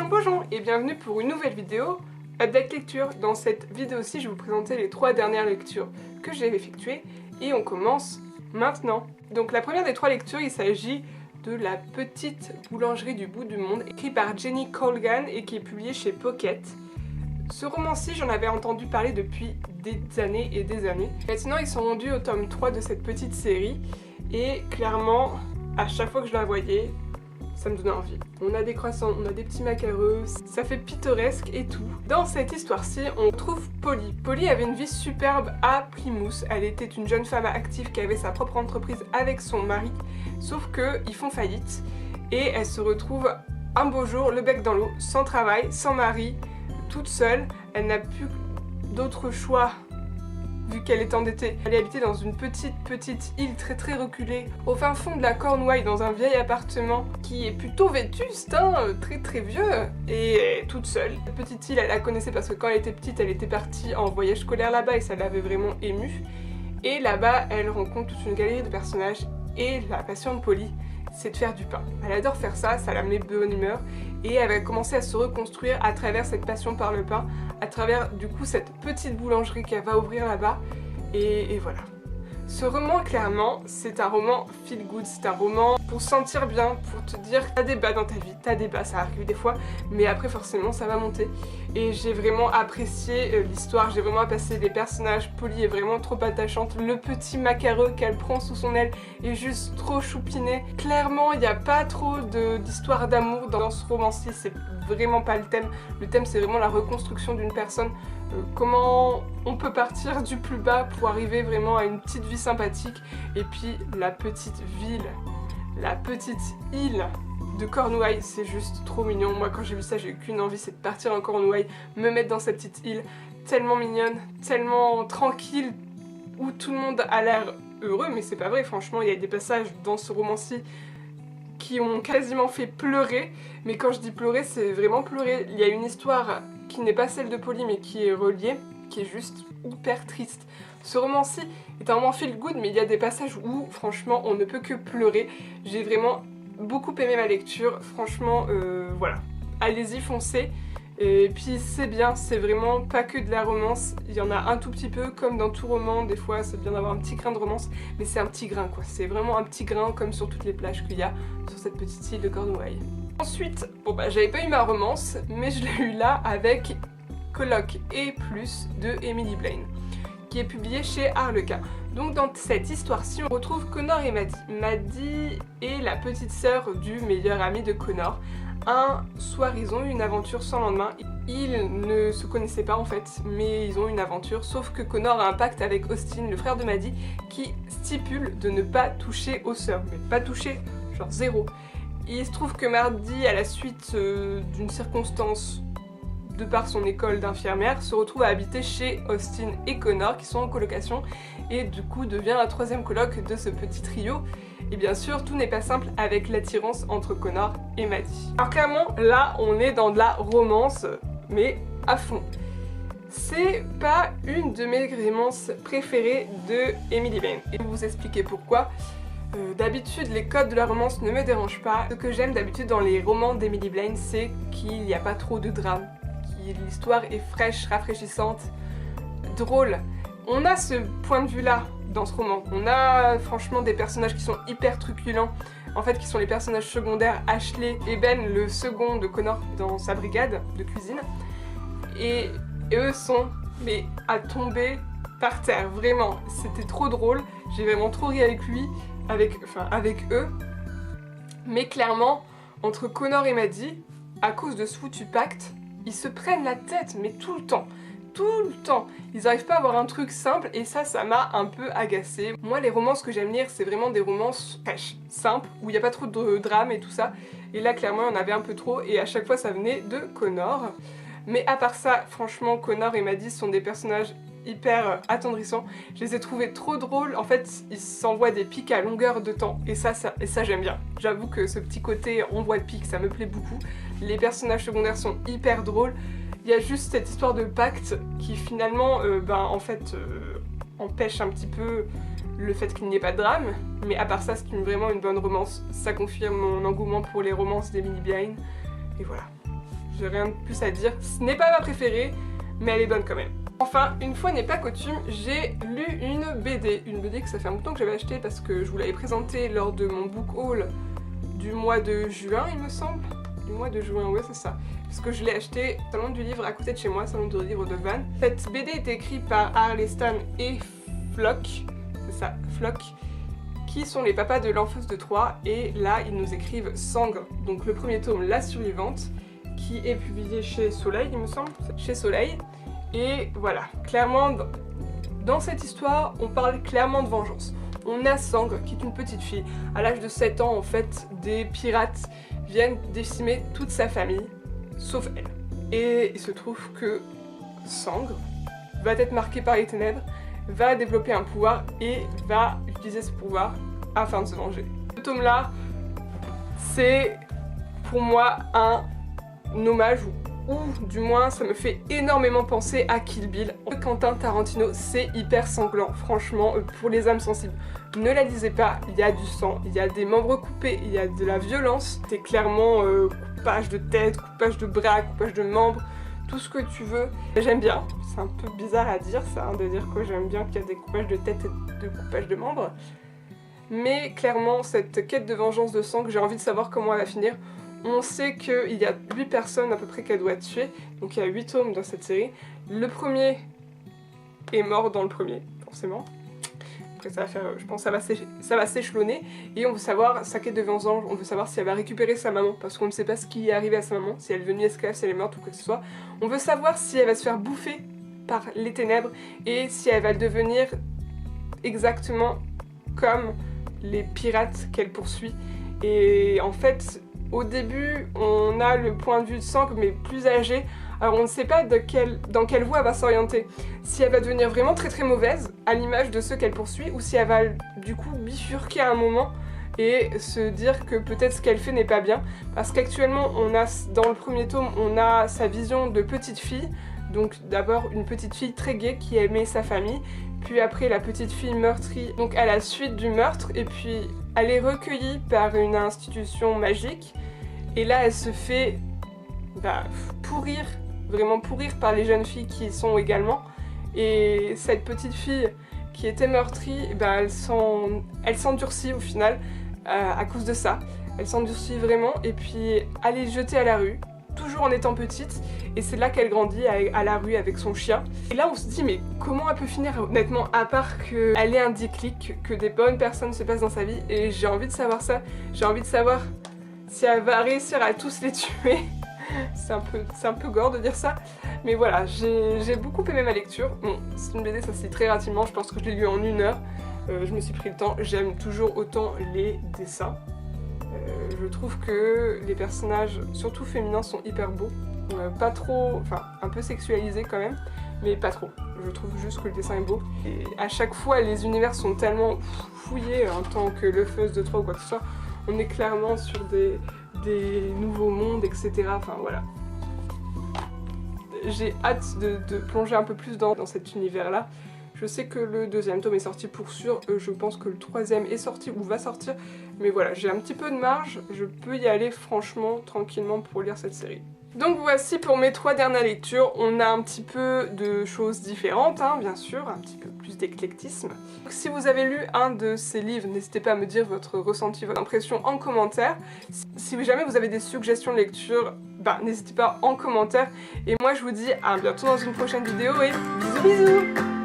Bonjour et bienvenue pour une nouvelle vidéo Update Lecture. Dans cette vidéo-ci, je vais vous présenter les 3 dernières lectures que j'ai effectuées et on commence maintenant. Donc la première des 3 lectures, il s'agit de La petite boulangerie du bout du monde, écrit par Jenny Colgan et qui est publié chez Pocket. Ce roman-ci, j'en avais entendu parler depuis des années et des années. Maintenant, ils sont rendus au tome 3 de cette petite série et clairement, à chaque fois que je la voyais, ça me donnait envie. On a des croissants, on a des petits macareux, ça fait pittoresque et tout. Dans cette histoire-ci, on trouve Polly. Polly avait une vie superbe à Plymouth. Elle était une jeune femme active qui avait sa propre entreprise avec son mari, sauf qu'ils font faillite et elle se retrouve un beau jour, le bec dans l'eau, sans travail, sans mari, toute seule. Elle n'a plus d'autre choix vu qu'elle est endettée. Elle est habitée dans une petite île très reculée au fin fond de la Cornouailles, dans un vieil appartement qui est plutôt vétuste, très vieux, et toute seule. Cette petite île, elle la connaissait parce que quand elle était petite, elle était partie en voyage scolaire là-bas et ça l'avait vraiment émue. Et là-bas, elle rencontre toute une galerie de personnages et la passion de Polly, c'est de faire du pain. Elle adore faire ça, ça la met de bonne humeur et elle va commencer à se reconstruire à travers cette passion par le pain, à travers du coup cette petite boulangerie qu'elle va ouvrir là-bas et voilà. Ce roman, clairement, c'est un roman feel good, c'est un roman pour se sentir bien, pour te dire t'as des bas dans ta vie, t'as des bas, ça arrive des fois, mais après forcément ça va monter. Et j'ai vraiment apprécié l'histoire, j'ai vraiment apprécié les personnages. Polly est vraiment trop attachante, le petit macareux qu'elle prend sous son aile est juste trop choupiné. Clairement, il n'y a pas trop d'histoire d'amour dans ce roman-ci, c'est vraiment pas le thème. Le thème, c'est vraiment la reconstruction d'une personne. Comment on peut partir du plus bas pour arriver vraiment à une petite vie sympathique. Et puis la petite ville, la petite île de Cornouailles, c'est juste trop mignon. Moi quand j'ai vu ça, j'ai eu qu'une envie, c'est de partir en Cornouailles, me mettre dans cette petite île tellement mignonne, tellement tranquille, où tout le monde a l'air heureux, mais c'est pas vrai, franchement, il y a des passages dans ce roman-ci qui ont quasiment fait pleurer, mais quand je dis pleurer, c'est vraiment pleurer. Il y a une histoire qui n'est pas celle de Polly, mais qui est reliée, qui est juste hyper triste. Ce roman-ci est un roman feel good, mais il y a des passages où, franchement, on ne peut que pleurer. J'ai vraiment beaucoup aimé ma lecture, franchement, voilà. Allez-y, foncez. Et puis c'est bien, c'est vraiment pas que de la romance, il y en a un tout petit peu, comme dans tout roman, des fois c'est bien d'avoir un petit grain de romance, mais c'est un petit grain quoi, c'est vraiment un petit grain comme sur toutes les plages qu'il y a sur cette petite île de Cornouailles. Ensuite, bon bah j'avais pas eu ma romance, mais je l'ai eu là avec Colloque et plus de Emily Blaine, qui est publié chez Harlequin. Donc dans cette histoire-ci, on retrouve Connor et Maddie. Maddie est la petite sœur du meilleur ami de Connor. Un soir, ils ont eu une aventure sans lendemain. Ils ne se connaissaient pas en fait, mais ils ont eu une aventure, sauf que Connor a un pacte avec Austin, le frère de Maddie, qui stipule de ne pas toucher aux sœurs, mais pas toucher, genre zéro. Et il se trouve que Maddie, à la suite d'une circonstance de par son école d'infirmière, se retrouve à habiter chez Austin et Connor, qui sont en colocation, et du coup devient la 3e coloc de ce petit trio. Et bien sûr, tout n'est pas simple avec l'attirance entre Connor et Maddie. Alors clairement, là, on est dans de la romance, mais à fond. C'est pas une de mes romances préférées de Emily Blaine. Et je vais vous expliquer pourquoi. D'habitude, les codes de la romance ne me dérangent pas. Ce que j'aime d'habitude dans les romans d'Emily Blaine, c'est qu'il n'y a pas trop de drame. L'histoire est fraîche, rafraîchissante, drôle. On a ce point de vue-là dans ce roman. On a franchement des personnages qui sont hyper truculents, en fait qui sont les personnages secondaires, Ashley et Ben, le second de Connor dans sa brigade de cuisine. Et eux sont mais à tomber par terre, vraiment. C'était trop drôle, j'ai vraiment trop ri avec lui, avec eux. Mais clairement, entre Connor et Maddie, à cause de ce foutu pacte, ils se prennent la tête, mais tout le temps. Tout le temps. Ils n'arrivent pas à avoir un truc simple et ça m'a un peu agacée. Moi, les romances que j'aime lire, c'est vraiment des romances fraîches, simples, où il n'y a pas trop de drame et tout ça. Et là, clairement, il y en avait un peu trop et à chaque fois, ça venait de Connor. Mais à part ça, franchement, Connor et Maddie sont des personnages hyper attendrissants. Je les ai trouvés trop drôles. En fait, ils s'envoient des pics à longueur de temps et ça j'aime bien. J'avoue que ce petit côté envoi de pics, ça me plaît beaucoup. Les personnages secondaires sont hyper drôles. Il y a juste cette histoire de pacte qui finalement, empêche un petit peu le fait qu'il n'y ait pas de drame. Mais à part ça, c'est vraiment une bonne romance. Ça confirme mon engouement pour les romances d'Emily Blaine. Et voilà. j'ai rien de plus à dire. Ce n'est pas ma préférée, mais elle est bonne quand même. Enfin, une fois n'est pas coutume, j'ai lu une BD. Une BD que ça fait un bout de temps que j'avais acheté parce que je vous l'avais présentée lors de mon book haul du mois de juin, il me semble. Du mois de juin, ouais, c'est ça. Parce que je l'ai acheté au salon du livre à côté de chez moi, salon du livre de Vannes. Cette BD est écrite par Harley Stan et Flock, c'est ça, Flock, qui sont les papas de l'enfance de Troie. Et là, ils nous écrivent Sangre, donc le premier tome, La Survivante, qui est publié chez Soleil, il me semble, chez Soleil. Et voilà, clairement, dans cette histoire, on parle clairement de vengeance. On a Sangre, qui est une petite fille. À l'âge de 7 ans, en fait, des pirates viennent décimer toute sa famille, sauf elle. Et il se trouve que Sangre va être marquée par les ténèbres, va développer un pouvoir et va utiliser ce pouvoir afin de se venger. Ce tome-là, c'est pour moi un hommage, ou du moins ça me fait énormément penser à Kill Bill. Quentin Tarantino, c'est hyper sanglant, franchement, pour les âmes sensibles. Ne la lisez pas, il y a du sang, il y a des membres coupés, il y a de la violence. C'est clairement coupage de tête, coupage de bras, coupage de membres, tout ce que tu veux. J'aime bien, c'est un peu bizarre à dire ça, hein, de dire que j'aime bien qu'il y a des coupages de tête et de coupages de membres. Mais clairement, cette quête de vengeance de sang, j'ai envie de savoir comment elle va finir. On sait qu'il y a 8 personnes à peu près qu'elle doit tuer, donc il y a 8 tomes dans cette série. Le premier est mort dans le premier, forcément. Après ça va faire, je pense que ça va s'échelonner, et on veut savoir sa quête de vengeance, on veut savoir si elle va récupérer sa maman, parce qu'on ne sait pas ce qui est arrivé à sa maman, si elle est devenue esclave, si elle est morte ou quoi que ce soit. On veut savoir si elle va se faire bouffer par les ténèbres, et si elle va devenir exactement comme les pirates qu'elle poursuit. Et en fait, au début, on a le point de vue de Sangre, mais plus âgé. Alors on ne sait pas dans quelle voie elle va s'orienter. Si elle va devenir vraiment très très mauvaise, à l'image de ceux qu'elle poursuit, ou si elle va du coup bifurquer à un moment et se dire que peut-être ce qu'elle fait n'est pas bien. Parce qu'actuellement, dans le premier tome, on a sa vision de petite fille. Donc d'abord une petite fille très gaie qui aimait sa famille, puis après la petite fille meurtrie, donc à la suite du meurtre, et puis elle est recueillie par une institution magique, et là elle se fait pourrir, vraiment pourrir par les jeunes filles qui y sont également. Et cette petite fille qui était meurtrie, elle s'endurcit au final à cause de ça. Elle s'endurcit vraiment, et puis elle est jetée à la rue, toujours en étant petite, et c'est là qu'elle grandit à la rue avec son chien. Et là on se dit mais comment elle peut finir honnêtement, à part qu'elle ait un déclic, que des bonnes personnes se passent dans sa vie. Et j'ai envie de savoir ça, j'ai envie de savoir si elle va réussir à tous les tuer. C'est un peu gore de dire ça, mais voilà, j'ai beaucoup aimé ma lecture. Bon, c'est une BD, ça se lit très rapidement, je pense que je l'ai lu en 1 heure. Je me suis pris le temps, j'aime toujours autant les dessins. Je trouve que les personnages, surtout féminins, sont hyper beaux. Pas trop, enfin un peu sexualisés quand même, mais pas trop. Je trouve juste que le dessin est beau. Et à chaque fois, les univers sont tellement fouillés en tant que L'Ofeuse de Troie ou quoi que ce soit. On est clairement sur des nouveaux mondes, etc. Enfin voilà. J'ai hâte de plonger un peu plus dans cet univers-là. Je sais que le 2e tome est sorti pour sûr, je pense que le 3e est sorti ou va sortir, mais voilà, j'ai un petit peu de marge, je peux y aller franchement, tranquillement pour lire cette série. Donc voici pour mes 3 dernières lectures, on a un petit peu de choses différentes, hein, bien sûr, un petit peu plus d'éclectisme. Si vous avez lu un de ces livres, n'hésitez pas à me dire votre ressenti, votre impression en commentaire. Si jamais vous avez des suggestions de lecture, n'hésitez pas en commentaire. Et moi je vous dis à bientôt dans une prochaine vidéo et bisous bisous.